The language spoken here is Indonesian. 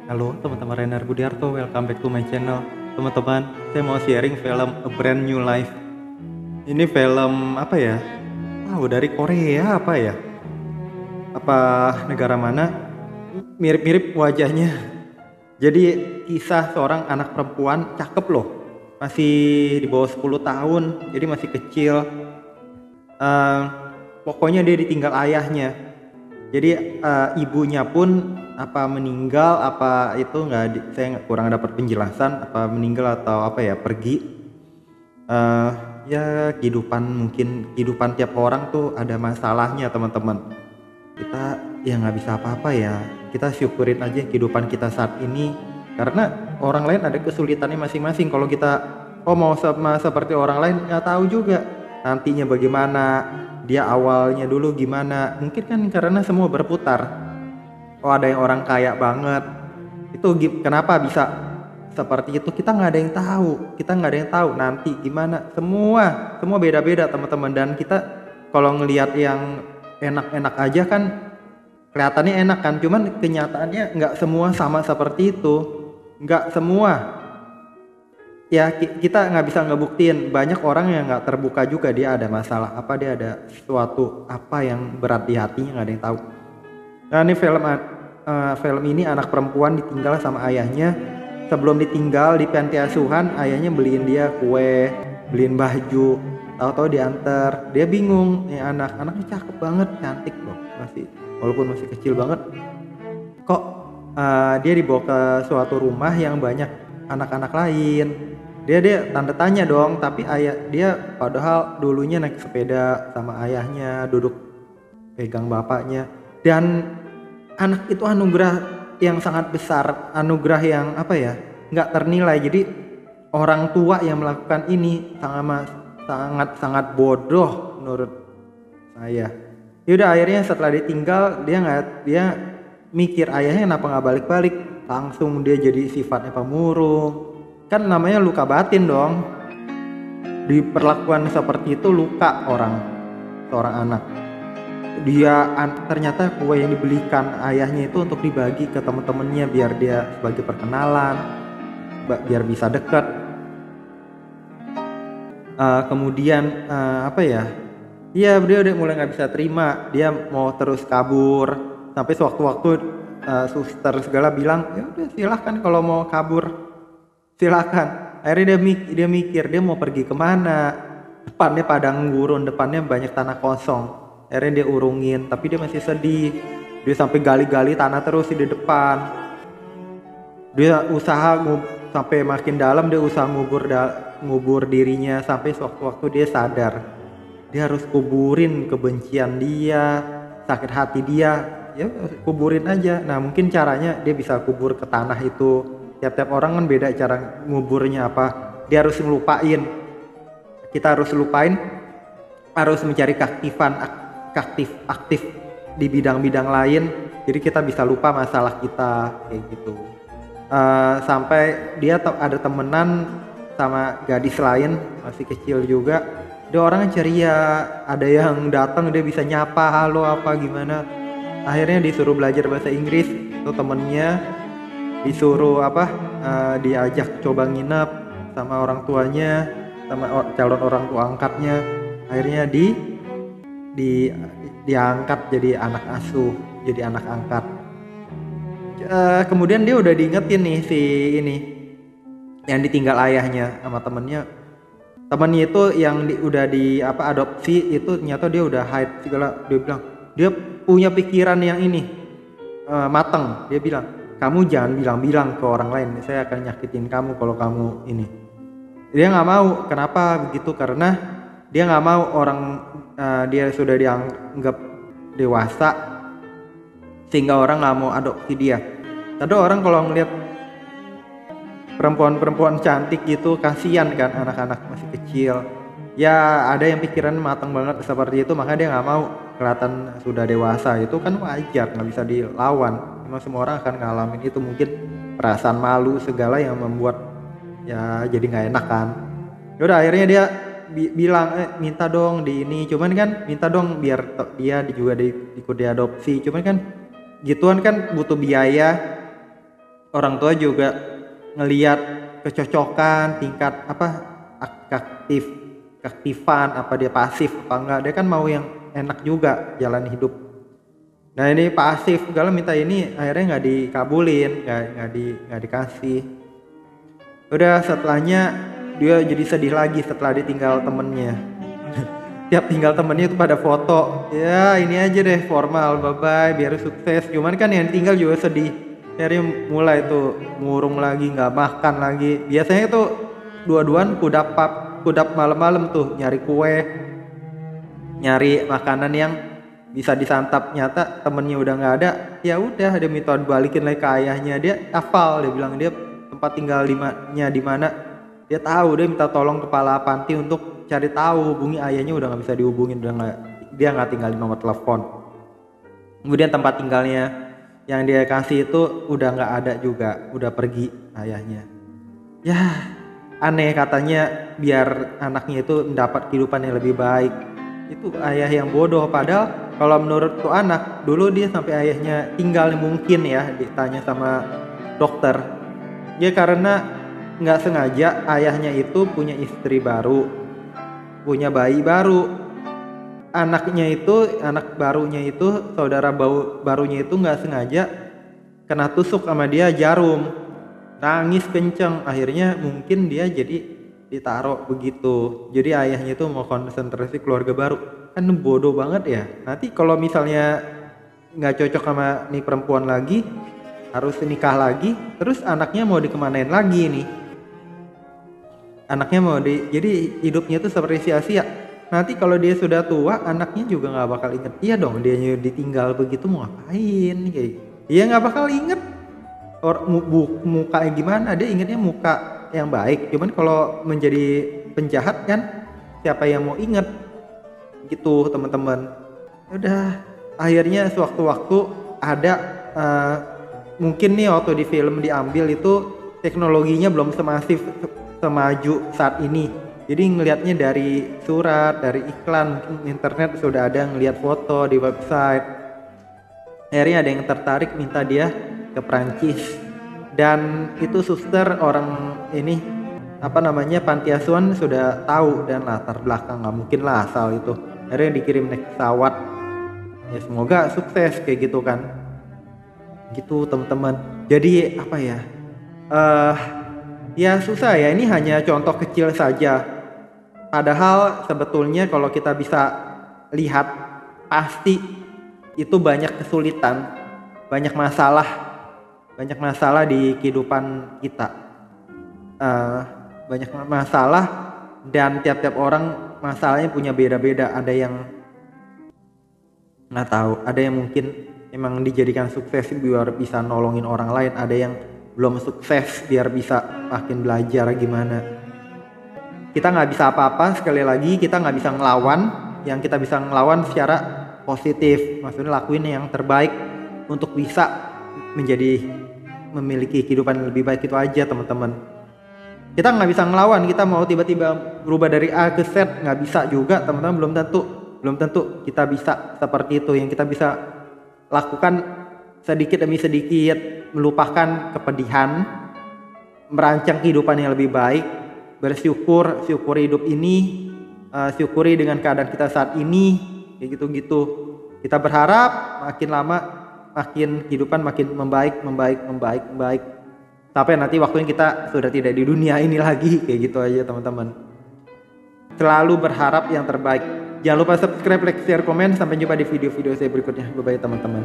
Halo teman-teman, Renar Budiarto, welcome back to my channel. Teman-teman, saya mau sharing film A Brand New Life. Ini film apa ya? Dari Korea apa ya? Apa negara mana? Mirip-mirip wajahnya. Jadi kisah seorang anak perempuan cakep loh. Masih di bawah 10 tahun, jadi masih kecil. Eh, Pokoknya dia ditinggal ayahnya. Jadi ibunya pun apa meninggal, apa itu saya kurang dapat penjelasan, apa meninggal atau apa ya, pergi. Ya kehidupan tiap orang tuh ada masalahnya teman-teman. Kita ya nggak bisa apa-apa ya, kita syukurin aja kehidupan kita saat ini, karena orang lain ada kesulitannya masing-masing. Kalau kita mau sama seperti orang lain, nggak tahu juga nantinya bagaimana, dia awalnya dulu gimana. Mungkin kan karena semua berputar. Ada yang orang kaya banget, itu kenapa bisa seperti itu, kita nggak ada yang tahu nanti gimana. Semua beda-beda teman-teman. Dan kita kalau ngelihat yang enak-enak aja kan kelihatannya enak kan, cuman kenyataannya nggak semua sama seperti itu, nggak semua. Ya kita nggak bisa ngebuktiin. Banyak orang yang nggak terbuka juga, dia ada masalah apa, dia ada sesuatu apa yang berat di hatinya, nggak ada yang tahu. Nah ini film ini anak perempuan ditinggal sama ayahnya. Sebelum ditinggal di panti asuhan, ayahnya beliin dia kue, beliin baju. Tahu-tahu diantar, dia bingung. Anaknya cakep banget, cantik loh, walaupun masih kecil banget. Kok dia dibawa ke suatu rumah yang banyak anak-anak lain? Dia tanda tanya dong. Tapi ayah dia padahal dulunya naik sepeda sama ayahnya, duduk pegang bapaknya. Dan anak itu anugerah yang sangat besar, anugerah yang apa ya, nggak ternilai. Jadi orang tua yang melakukan ini sangat bodoh menurut saya. Yaudah akhirnya setelah ditinggal, dia mikir ayahnya kenapa nggak balik-balik, langsung dia jadi sifatnya pemurung. Kan namanya luka batin dong, diperlakukan seperti itu luka seorang anak. Ternyata kue yang dibelikan ayahnya itu untuk dibagi ke teman-temannya biar dia sebagai perkenalan, biar bisa dekat. Kemudian apa ya? Iya, dia udah mulai nggak bisa terima, dia mau terus kabur. Sampai sewaktu-waktu suster segala bilang, ya udah silahkan kalau mau kabur, silahkan. Akhirnya dia mikir dia mau pergi kemana. Depannya padang gurun, depannya banyak tanah kosong. Akhirnya dia urungin, tapi dia masih sedih. Dia sampai gali-gali tanah terus di depan. Dia usaha sampai makin dalam, dia usaha ngubur dirinya. Sampai sewaktu-waktu dia sadar, dia harus kuburin kebencian dia, sakit hati dia. Ya kuburin aja. Nah mungkin caranya dia bisa kubur ke tanah itu. Tiap-tiap orang kan beda cara nguburnya apa. Dia harus ngelupain. Kita harus lupain, harus mencari aktif di bidang-bidang lain, jadi kita bisa lupa masalah kita kayak gitu. Sampai dia ada temenan sama gadis lain, masih kecil juga. Dia orangnya ceria, ada yang datang dia bisa nyapa, halo apa gimana. Akhirnya disuruh belajar bahasa Inggris, itu temennya disuruh diajak coba nginep sama orang tuanya, sama calon orang tua angkatnya. Akhirnya diangkat jadi anak asuh, jadi anak angkat. Kemudian dia udah diingetin nih si ini yang ditinggal ayahnya sama temennya itu yang udah adopsi itu. Ternyata dia udah hide segala. Dia bilang dia punya pikiran yang ini mateng. Dia bilang, kamu jangan bilang-bilang ke orang lain, saya akan nyakitin kamu kalau kamu ini. Dia nggak mau. Kenapa begitu? Karena dia nggak mau dia sudah dianggap dewasa sehingga orang nggak mau adopsi dia. Ada orang kalau ngeliat perempuan-perempuan cantik gitu, kasihan kan, anak-anak masih kecil. Ya ada yang pikiran matang banget seperti itu, maka dia nggak mau kelihatan sudah dewasa. Itu kan wajar, nggak bisa dilawan. Cuma semua orang akan ngalamin itu, mungkin perasaan malu segala yang membuat ya jadi nggak enak kan. Yaudah akhirnya dia bilang minta dong di ini, cuman kan minta dong biar dia juga ikut diadopsi. Cuman kan gituan kan butuh biaya. orang tua juga ngelihat kecocokan, tingkat apa keaktifan, apa dia pasif apa enggak. Dia kan mau yang enak juga jalan hidup. Nah ini pasif segala minta ini, akhirnya nggak dikabulin, nggak dikasih. Udah setelahnya dia jadi sedih lagi setelah ditinggal temennya. Tiap tinggal temennya itu pada foto, ya ini aja deh formal, bye bye biar sukses. Cuman kan yang tinggal juga sedih, akhirnya mulai tuh ngurung lagi, nggak makan lagi. Biasanya tuh dua-duaan kudap malam-malam tuh nyari kue, nyari makanan yang bisa disantap. Nyata temennya udah nggak ada, ya udah dia minta balikin lagi ke ayahnya. Dia hafal, dia bilang dia tempat tinggal di mana, dia tahu. Dia minta tolong kepala panti untuk cari tahu, hubungi ayahnya, udah nggak bisa dihubungin, dia nggak tinggal di nomor telepon. Kemudian tempat tinggalnya yang dia kasih itu udah nggak ada juga, udah pergi ayahnya. Ya aneh, katanya biar anaknya itu mendapat kehidupan yang lebih baik. Itu ayah yang bodoh. Padahal kalau menurut tuh anak, dulu dia sampai ayahnya tinggal mungkin ya, ditanya sama dokter, ya karena nggak sengaja ayahnya itu punya istri baru, punya bayi baru. Anaknya itu, anak barunya itu, saudara barunya itu nggak sengaja kena tusuk sama dia jarum, nangis kenceng. Akhirnya mungkin dia jadi ditaruh begitu. Jadi ayahnya itu mau konsentrasi keluarga baru. Kan bodoh banget ya. Nanti kalau misalnya nggak cocok sama nih perempuan lagi, harus nikah lagi, terus anaknya mau dikemanain lagi nih? Anaknya jadi hidupnya itu seperti sia-sia. Nanti kalau dia sudah tua, anaknya juga nggak bakal inget. Iya dong, dia ditinggal begitu mau ngapain kayak? Iya nggak bakal inget muka gimana. Dia ingetnya muka yang baik. Cuman kalau menjadi penjahat kan, siapa yang mau inget? Gitu teman-teman. Udah, akhirnya sewaktu-waktu ada mungkin nih waktu di film diambil itu teknologinya belum semaju saat ini. Jadi ngelihatnya dari surat, dari iklan, mungkin internet sudah ada ngelihat foto di website. Akhirnya ada yang tertarik minta dia ke Prancis. Dan itu suster orang ini panti asuhan sudah tahu dan latar belakang, nggak mungkin lah asal itu. Akhirnya dikirim naik pesawat. Ya semoga sukses kayak gitu kan. Gitu teman-teman. Jadi apa ya? Ya susah ya, ini hanya contoh kecil saja. Padahal sebetulnya kalau kita bisa lihat, pasti itu banyak kesulitan, banyak masalah di kehidupan kita. Banyak masalah, dan tiap-tiap orang masalahnya punya beda-beda. Ada yang nggak tahu, ada yang mungkin emang dijadikan sukses biar bisa nolongin orang lain, ada yang belum sukses biar bisa makin belajar gimana. Kita nggak bisa apa-apa, sekali lagi kita nggak bisa ngelawan. Yang kita bisa ngelawan secara positif, maksudnya lakuin yang terbaik untuk bisa memiliki kehidupan yang lebih baik. Itu aja teman-teman. Kita nggak bisa ngelawan, kita mau tiba-tiba berubah dari A ke Z, nggak bisa juga teman-teman. Belum tentu kita bisa seperti itu. Yang kita bisa lakukan sedikit demi sedikit, melupakan kepedihan, merancang kehidupan yang lebih baik, syukuri hidup ini, syukuri dengan keadaan kita saat ini, kayak gitu-gitu. Kita berharap makin lama makin kehidupan makin membaik, sampai nanti waktunya kita sudah tidak di dunia ini lagi, kayak gitu aja teman-teman. Selalu berharap yang terbaik. Jangan lupa subscribe, like, share, komen. Sampai jumpa di video-video saya berikutnya. Bye bye teman-teman.